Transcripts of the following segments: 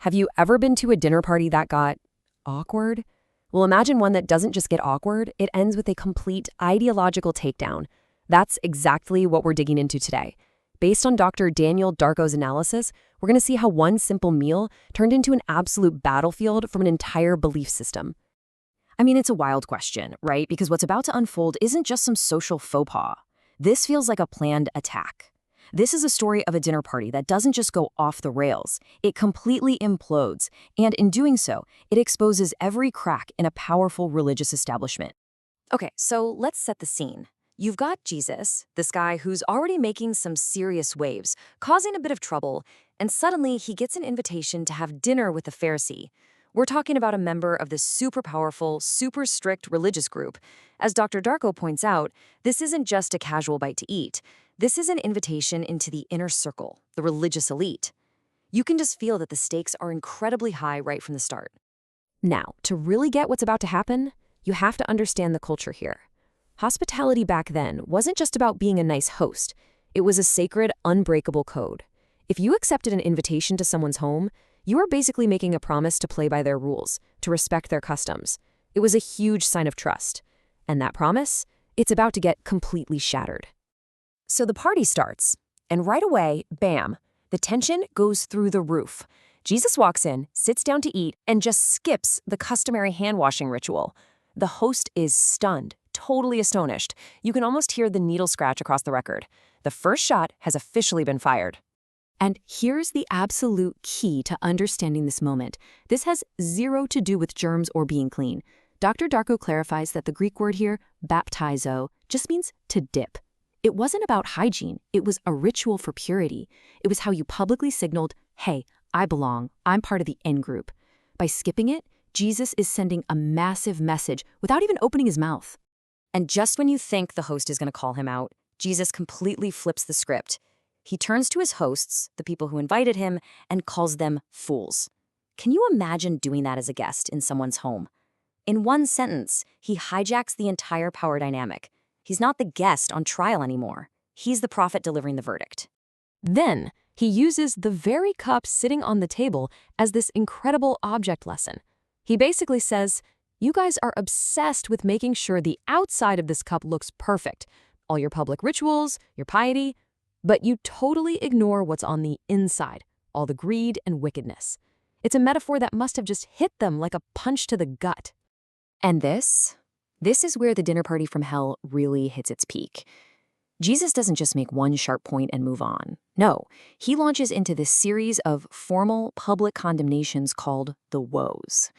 Have you ever been to a dinner party that got awkward? Well, imagine one that doesn't just get awkward, it ends with a complete ideological takedown. That's exactly what we're digging into today. Based on Dr. Daniel Darko's analysis, we're going to see how one simple meal turned into an absolute battlefield from an entire belief system. I mean, it's a wild question, right? Because what's about to unfold isn't just some social faux pas. This feels like a planned attack. This is a story of a dinner party that doesn't just go off the rails. It completely implodes, and in doing so, it exposes every crack in a powerful religious establishment. Okay, so let's set the scene. You've got Jesus, this guy who's already making some serious waves, causing a bit of trouble, and suddenly he gets an invitation to have dinner with the Pharisee. We're talking about a member of this super powerful, super strict religious group. As Dr. Darko points out, this isn't just a casual bite to eat. This is an invitation into the inner circle, the religious elite. You can just feel that the stakes are incredibly high right from the start. Now, to really get what's about to happen, you have to understand the culture here. Hospitality back then wasn't just about being a nice host. It was a sacred, unbreakable code. If you accepted an invitation to someone's home, you were basically making a promise to play by their rules, to respect their customs. It was a huge sign of trust. And that promise, it's about to get completely shattered. So the party starts, and right away, bam, the tension goes through the roof. Jesus walks in, sits down to eat, and just skips the customary hand-washing ritual. The host is stunned, totally astonished. You can almost hear the needle scratch across the record. The first shot has officially been fired. And here's the absolute key to understanding this moment. This has zero to do with germs or being clean. Dr. Darko clarifies that the Greek word here, baptizo, just means to dip. It wasn't about hygiene. It was a ritual for purity. It was how you publicly signaled, hey, I belong. I'm part of the in-group. By skipping it, Jesus is sending a massive message without even opening his mouth. And just when you think the host is going to call him out, Jesus completely flips the script. He turns to his hosts, the people who invited him, and calls them fools. Can you imagine doing that as a guest in someone's home? In one sentence, he hijacks the entire power dynamic. He's not the guest on trial anymore. He's the prophet delivering the verdict. Then, he uses the very cup sitting on the table as this incredible object lesson. He basically says, you guys are obsessed with making sure the outside of this cup looks perfect. All your public rituals, your piety, but you totally ignore what's on the inside, all the greed and wickedness. It's a metaphor that must have just hit them like a punch to the gut. And this is where the dinner party from hell really hits its peak. Jesus doesn't just make one sharp point and move on. No, he launches into this series of formal public condemnations called the woes.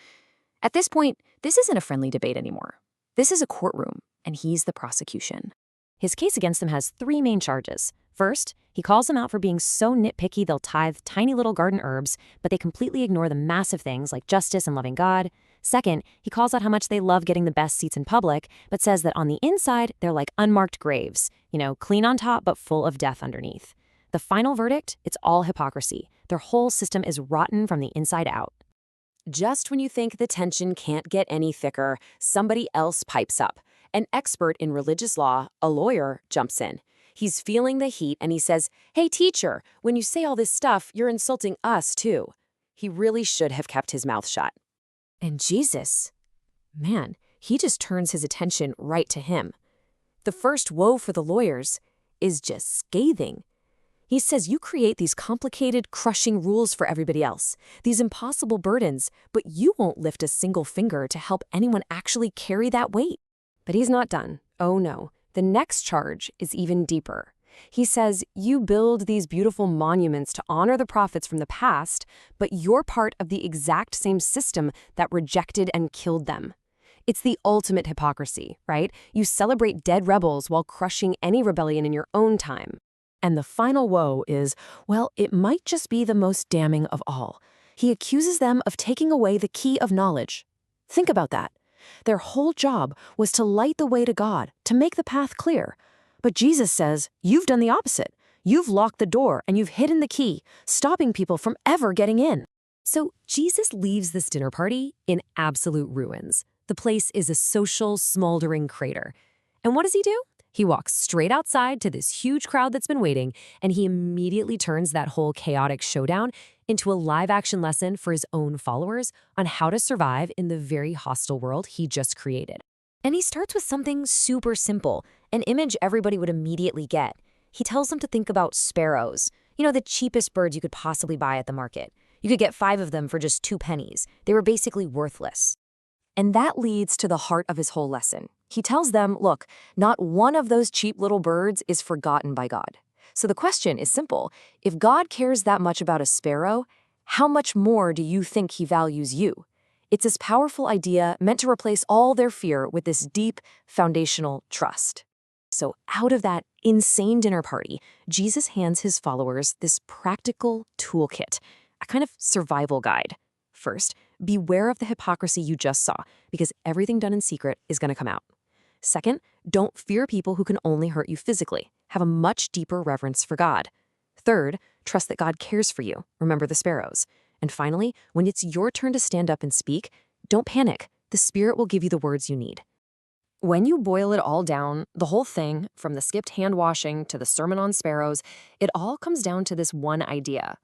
At this point, this isn't a friendly debate anymore. This is a courtroom, and he's the prosecution. His case against them has three main charges. First, he calls them out for being so nitpicky they'll tithe tiny little garden herbs, but they completely ignore the massive things like justice and loving God. Second, he calls out how much they love getting the best seats in public, but says that on the inside, they're like unmarked graves, clean on top but full of death underneath. The final verdict, it's all hypocrisy. Their whole system is rotten from the inside out. Just when you think the tension can't get any thicker, somebody else pipes up. An expert in religious law, a lawyer, jumps in. He's feeling the heat and he says, hey, teacher, when you say all this stuff, you're insulting us too. He really should have kept his mouth shut. And Jesus, man, he just turns his attention right to him. The first woe for the lawyers is just scathing. He says you create these complicated, crushing rules for everybody else, these impossible burdens, but you won't lift a single finger to help anyone actually carry that weight. But he's not done. Oh no. The next charge is even deeper. He says, you build these beautiful monuments to honor the prophets from the past, but you're part of the exact same system that rejected and killed them. It's the ultimate hypocrisy, right? You celebrate dead rebels while crushing any rebellion in your own time. And the final woe is, well, it might just be the most damning of all. He accuses them of taking away the key of knowledge. Think about that. Their whole job was to light the way to God, to make the path clear. But Jesus says, you've done the opposite. You've locked the door and you've hidden the key, stopping people from ever getting in. So Jesus leaves this dinner party in absolute ruins. The place is a social, smoldering crater. And what does he do? He walks straight outside to this huge crowd that's been waiting, and he immediately turns that whole chaotic showdown into a live-action lesson for his own followers on how to survive in the very hostile world he just created. And he starts with something super simple, an image everybody would immediately get. He tells them to think about sparrows, the cheapest birds you could possibly buy at the market. You could get 5 of them for just 2 pennies. They were basically worthless. And that leads to the heart of his whole lesson. He tells them, look, not one of those cheap little birds is forgotten by God. So the question is simple. If God cares that much about a sparrow, how much more do you think he values you? It's this powerful idea meant to replace all their fear with this deep, foundational trust. So out of that insane dinner party, Jesus hands his followers this practical toolkit, a kind of survival guide. First, beware of the hypocrisy you just saw, because everything done in secret is going to come out. Second, don't fear people who can only hurt you physically. Have a much deeper reverence for God. Third, trust that God cares for you. Remember the sparrows. And finally, when it's your turn to stand up and speak, don't panic. The Spirit will give you the words you need. When you boil it all down, the whole thing, from the skipped hand washing to the sermon on sparrows, it all comes down to this one idea.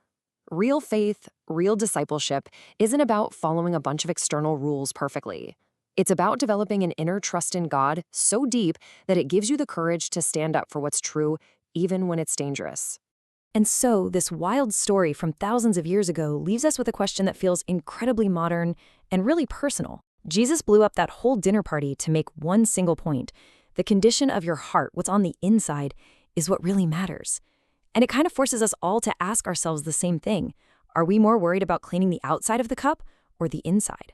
Real faith, real discipleship, isn't about following a bunch of external rules perfectly. It's about developing an inner trust in God so deep that it gives you the courage to stand up for what's true, even when it's dangerous. And so, this wild story from thousands of years ago leaves us with a question that feels incredibly modern and really personal. Jesus blew up that whole dinner party to make one single point. The condition of your heart, what's on the inside, is what really matters. And it kind of forces us all to ask ourselves the same thing. Are we more worried about cleaning the outside of the cup or the inside?